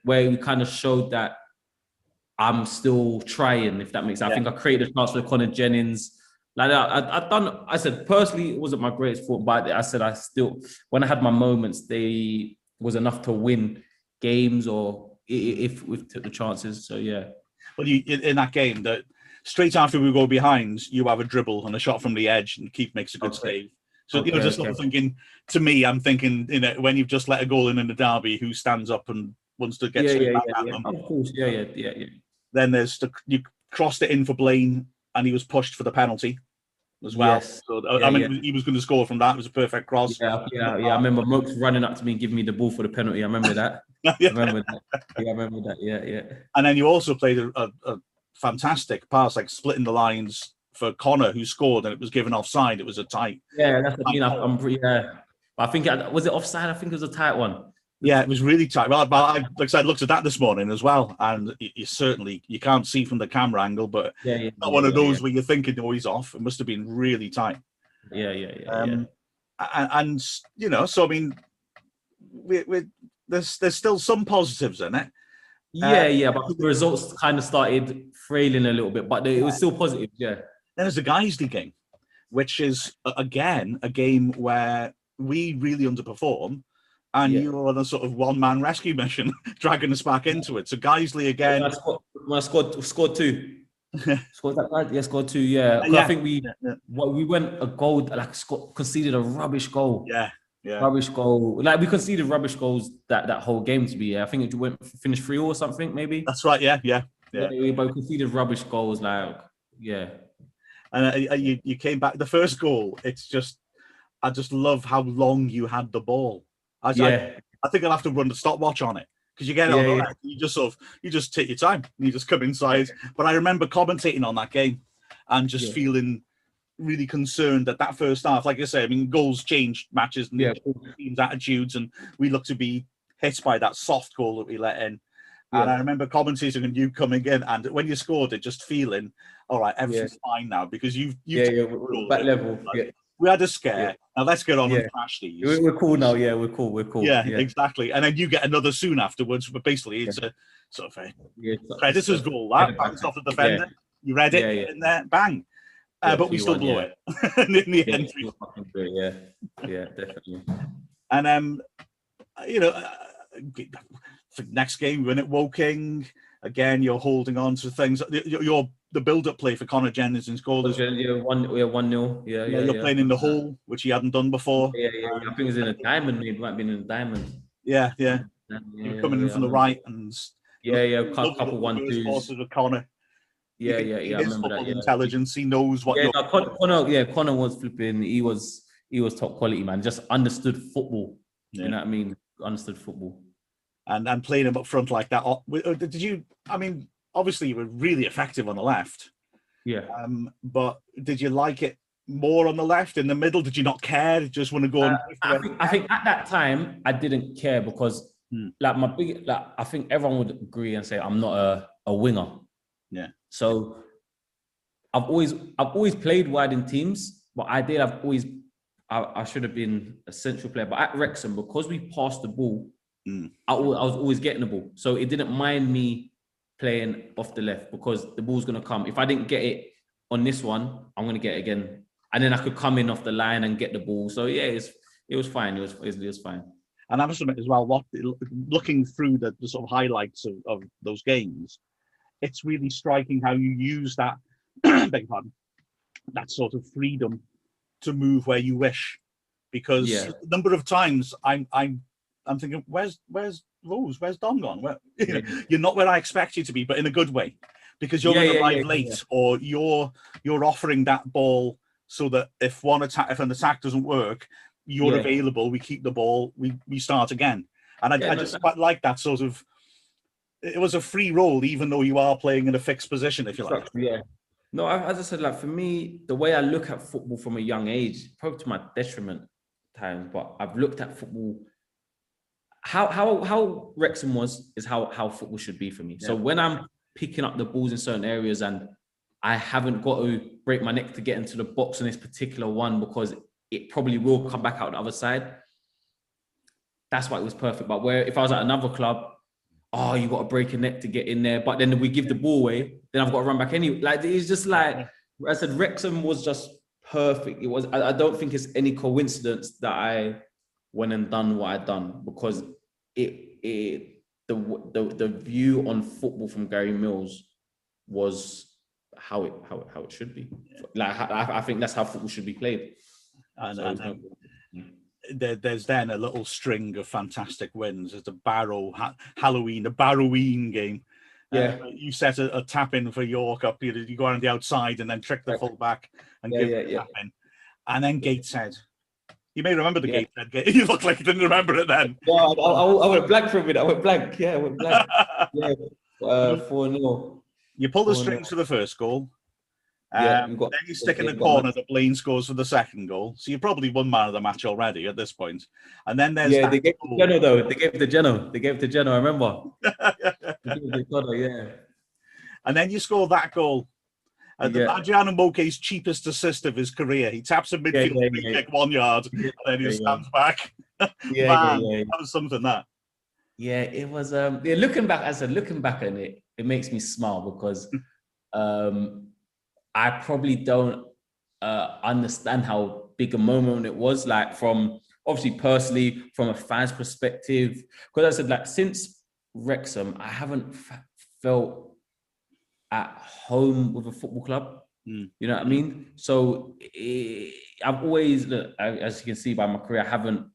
we kind of showed that I'm still trying, if that makes sense. I think I created a chance for Connor Jennings. Like I said, personally, it wasn't my greatest fault, but I said, when I had my moments, they was enough to win games or if we took the chances. So, yeah. Well, in that game, that straight after we go behind, you have a dribble and a shot from the edge, and Keith makes a good save. So, you know, just sort of thinking, to me, I'm thinking, you know, when you've just let a goal in the derby, who stands up and wants to get back at them? Of course, yeah. Then you crossed it in for Blaine, and he was pushed for the penalty as well. Yes. So he was going to score from that. It was a perfect cross. Yeah. I remember Mokes running up to me and giving me the ball for the penalty. I remember that. I remember that. Yeah. And then you also played a fantastic pass, like splitting the lines for Connor, who scored, and it was given offside. It was a tight. Yeah, that's what I mean. I think was it offside? I think it was a tight one. Yeah, it was really tight. Well, I looked at that this morning as well, and you can't see from the camera angle, but not one of those where you're thinking, oh, he's off. It must have been really tight. Yeah. And you know, so I mean, there's still some positives in it. But the results kind of started frailing a little bit, but it was still positive. Yeah. Then there's the Guiseley game, which is again a game where we really underperform. And you were on a sort of one-man rescue mission, dragging us back into it. So Guiseley again. I scored two. Scored that right? Yeah, scored two. Yeah. I think we went a goal, conceded a rubbish goal. Yeah. Rubbish goal. Like we conceded rubbish goals that whole game to be. I think it finished 3-0 or something maybe. That's right. Yeah. We both conceded rubbish goals. And you came back. The first goal. I just love how long you had the ball. I think I'll have to run the stopwatch on it, because you get on you just take your time and you just come inside. But I remember commentating on that game and just feeling really concerned that first half, like I say, I mean, goals change matches and teams' attitudes, and we look to be hit by that soft goal that we let in. And I remember commentating and you coming in, and when you scored it, just feeling all right, everything's fine now, because you've that level. we had a scare. Now let's get on Yeah. and crash these. We're cool now. Yeah, we're cool. Yeah, exactly. And then you get another soon afterwards. But basically, it's a sort of a Predator's goal. That bounce off the defender. Yeah. You read it in there, bang. But we still blow it in the end. Yeah, definitely. And for next game, we win at Woking. Again, you're holding on to things. The build-up play for Connor Jenningson's goal is 1-0. Yeah, you're playing in the hole, which he hadn't done before. Yeah. I think it was in a diamond. It might have been in a diamond. Yeah. You're coming in from the right and couple 1-2s with Connor. Yeah, I remember that. Intelligence, he knows what. Connor was flipping. He was top quality, man. Just understood football. Yeah. You know what I mean? Understood football. And playing him up front like that. Did you? I mean, obviously you were really effective on the left. Yeah. But did you like it more on the left, in the middle? Did you not care? Did you just want to go? I think at that time I didn't care because I think everyone would agree and say I'm not a winger. Yeah. So I've always played wide in teams, but I should have been a central player. But at Wrexham, because we passed the ball, I was always getting the ball. So it didn't mind me playing off the left because the ball's going to come. If I didn't get it on this one, I'm going to get it again. And then I could come in off the line and get the ball. So yeah, it was fine. It was fine. And I must admit as well, looking through the sort of highlights of those games, it's really striking how you use that, beg your pardon, that sort of freedom to move where you wish. Because a number of times I'm thinking, where's Vose? Where's Don gone? You're not where I expect you to be, but in a good way, because you're going to arrive late, or you're offering that ball so that if an attack doesn't work, you're available. We keep the ball. We start again, and I just quite like that sort of. It was a free role, even though you are playing in a fixed position, if you like. Yeah. No, as I said, like for me, the way I look at football from a young age, probably to my detriment at times, but I've looked at football. How Wrexham is how football should be for me. Yeah. So when I'm picking up the balls in certain areas and I haven't got to break my neck to get into the box on this particular one because it probably will come back out the other side, that's why it was perfect. But where if I was at another club, you got to break a neck to get in there. But then we give the ball away, then I've got to run back anyway. Like, it's just like, I said, Wrexham was just perfect. It was. I don't think it's any coincidence that I went and done what I'd done, because the view on football from Gary Mills was how it should be. Like, I think that's how football should be played. There's then a little string of fantastic wins. There's the Barroween game. You set a tap in for York up. You go around the outside and then trick the full back and give the tap in. And then Gateshead. You may remember the Gateshead game. You look like you didn't remember it then. Yeah, I went blank for a minute. I went blank. Yeah, I went blank. 4-0. You pull the strings for the first goal. Then you stick in the corner that Blaine scores for the second goal. So you probably won man of the match already at this point. And then there's they gave the Geno though. They gave the Geno. I remember. And then you score that goal. Adriano Moke's cheapest assist of his career. He taps a midfield free kick 1 yard, and then he stands back. That was something. That. Yeah, it was. Looking back on it, it makes me smile because. I probably don't understand how big a moment it was, like from obviously personally, from a fan's perspective. Because I said, like, since Wrexham, I haven't felt at home with a football club. You know what I mean? So I've always, as you can see by my career, I haven't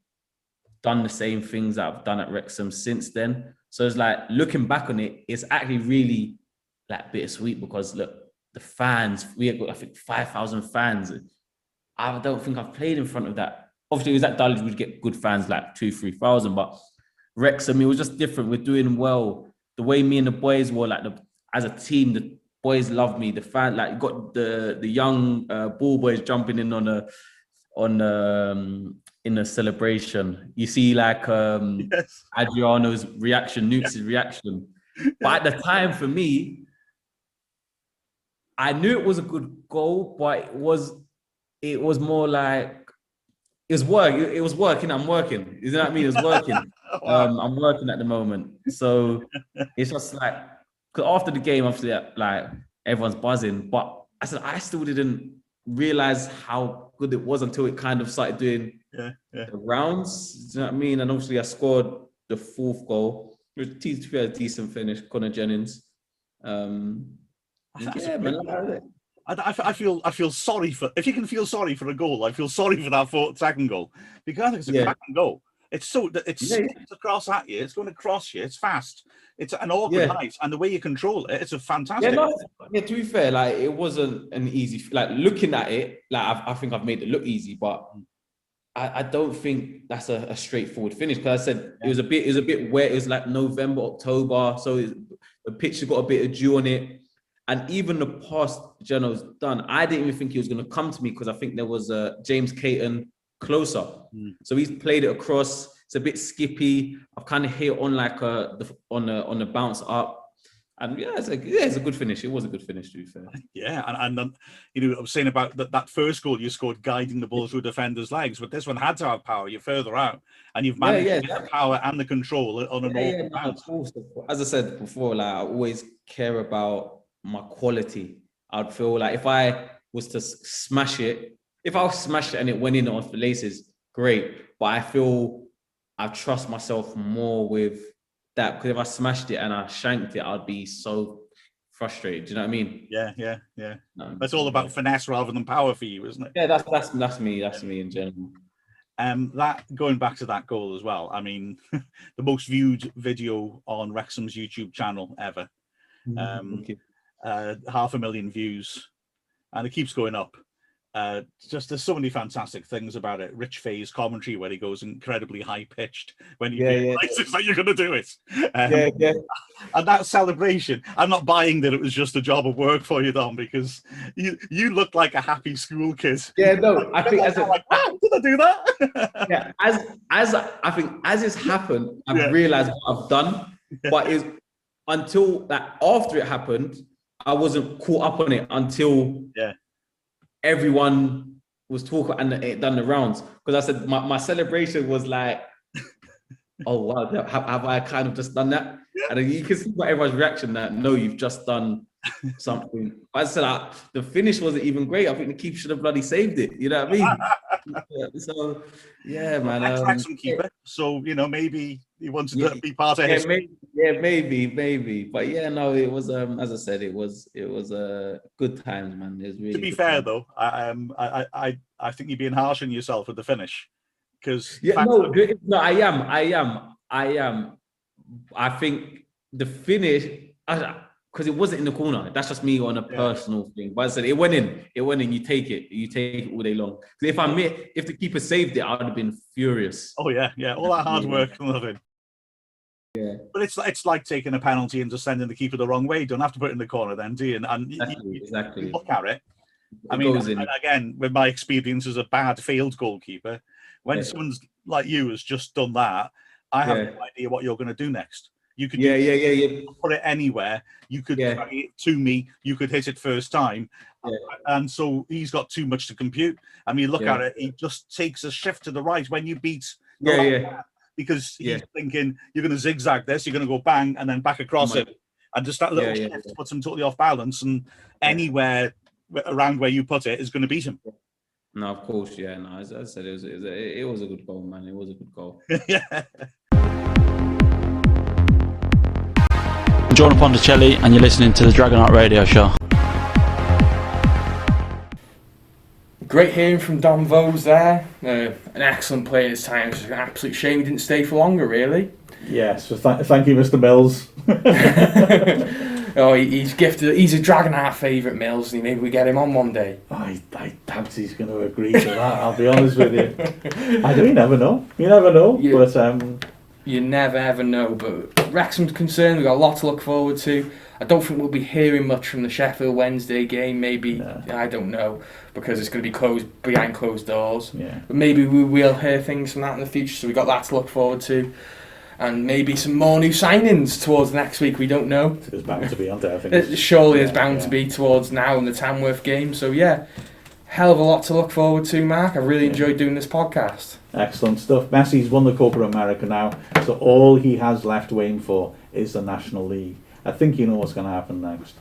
done the same things that I've done at Wrexham since then. So it's like, looking back on it, it's actually really like bittersweet because look, the fans, we had got, I think, 5,000 fans. I don't think I've played in front of that. Obviously, it was at Dulwich, we'd get good fans, like 2,000-3,000, but Wrexham, it was just different. We're doing well. The way me and the boys were, like, as a team, the boys loved me. The fan, like, you got the young ball boys jumping in in a celebration. You see, like, Adriano's reaction, Nukes' reaction. But at the time, for me, I knew it was a good goal, but it was more like it was work. It was working. I'm working. You know what I mean? It was working. Wow. I'm working at the moment, so it's just like because after the game, obviously, like everyone's buzzing, but I said I still didn't realize how good it was until it kind of started doing the rounds. Do you know what I mean? And obviously, I scored the 4th goal. It was a decent finish, Connor Jennings. Yeah, man. I feel sorry for, if you can feel sorry for a goal, I feel sorry for that second goal, because I think it's a cracking goal. It's across at you, it's going to cross you, it's fast, it's an awkward height, and the way you control it, it's a fantastic. To be fair, like it wasn't an easy, like looking at it, like I think I've made it look easy, but I don't think that's a straightforward finish, because I said it was a bit wet. It was like November, October, so the pitch has got a bit of dew on it. And even the pass Geno's done, I didn't even think he was going to come to me, because I think there was James Caton closer. So he's played it across. It's a bit skippy. I've kind of hit on like on the bounce up. And it's a good finish. It was a good finish, to be fair. Yeah, and I was saying about that first goal you scored guiding the ball through defenders' legs, but this one had to have power. You're further out, and you've managed to get the power and the control on an awkward bounce. As I said before, like I always care about my quality. I'd feel like if I was to smash it, and it went in off the laces, great. But I feel I trust myself more with that, because if I smashed it and I shanked it, I'd be so frustrated. Do you know what I mean? Yeah. It's all about finesse rather than power for you, isn't it? Yeah, that's me. That's me in general. That going back to that goal as well. I mean, the most viewed video on Wrexham's YouTube channel ever. 500,000 views, and it keeps going up. Just there's so many fantastic things about it. Rich Fay's commentary, where he goes incredibly high pitched when he realizes that you're going to do it. And that celebration, I'm not buying that it was just a job of work for you, Dom, because you look like a happy school kid. Yeah, no, I think as like, wow, did I do that? as I think as it's happened, I've realized what I've done, but it's until that after it happened, I wasn't caught up on it until everyone was talking and it done the rounds. Because I said my celebration was like, oh wow, have I kind of just done that? And then you can see by everyone's reaction that no, you've just done something. But I said the finish wasn't even great. I think the keeper should have bloody saved it. You know what I mean? So yeah, man. Ex-Wrexham keeper. So maybe he wanted to be part of history. Maybe. But it was as I said, it was good times, man. It was really. To be fair though, I think you're being harsh on yourself with the finish, because I am. I think the finish, because it wasn't in the corner. That's just me on a personal thing. But I said it went in. You take it all day long. Because if the keeper saved it, I would have been furious. Oh yeah. All that hard work, nothing. Yeah, but it's like taking a penalty and just sending the keeper the wrong way. You don't have to put it in the corner then, do you? And exactly. You look at it. I mean, again, with my experience as a bad failed goalkeeper, when someone's like you has just done that, I have no idea what you're going to do next. You could put it anywhere. You could carry it to me. You could hit it first time. And so he's got too much to compute. I mean, look at it. He just takes a shift to the right when you beat because he's thinking you're going to zigzag this. You're going to go bang and then back across it. And just that little shift puts him totally off balance. And anywhere around where you put it is going to beat him. No, of course, No, as I said, it was a good goal, man. It was a good goal. I'm Jordan Ponticelli, and you're listening to the Dragonheart Radio Show. Great hearing from Don Vose there. An excellent play at his time. It's an absolute shame he didn't stay for longer, really. Yes, so thank you, Mr. Mills. He's gifted. He's a Dragonheart favourite, Mills, and maybe we get him on one day. I doubt he's going to agree to that, I'll be honest with you. You never know. You never know. You never ever know, but Wrexham's concerned, we've got a lot to look forward to. I don't think we'll be hearing much from the Sheffield Wednesday game, maybe, I don't know, because it's going to be closed behind closed doors. Yeah. But maybe we will hear things from that in the future, so we've got that to look forward to. And maybe some more new signings towards next week, we don't know. There's bound to be, aren't there? I think surely there's bound to be towards now in the Tamworth game, so hell of a lot to look forward to, Mark. I really enjoyed doing this podcast. Excellent stuff. Messi's won the Copa America now, so all he has left to aim for is the National League. I think you know what's going to happen next.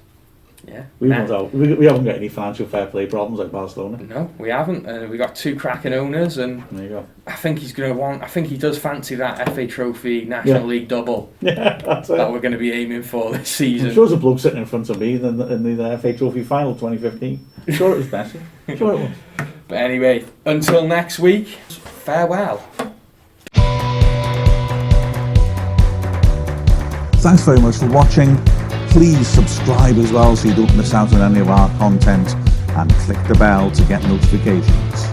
Yeah. We haven't got any financial fair play problems like Barcelona. No, we haven't. We got 2 cracking owners, and There you go. I think he's going to want. I think he does fancy that FA Trophy National League double Yeah, that's it. that we're going to be aiming for this season. I'm sure there's a bloke sitting in front of me in the FA Trophy final 2015. Sure it was Messi. Sure it was. But anyway, until next week, farewell. Thanks very much for watching. Please subscribe as well so you don't miss out on any of our content, and click the bell to get notifications.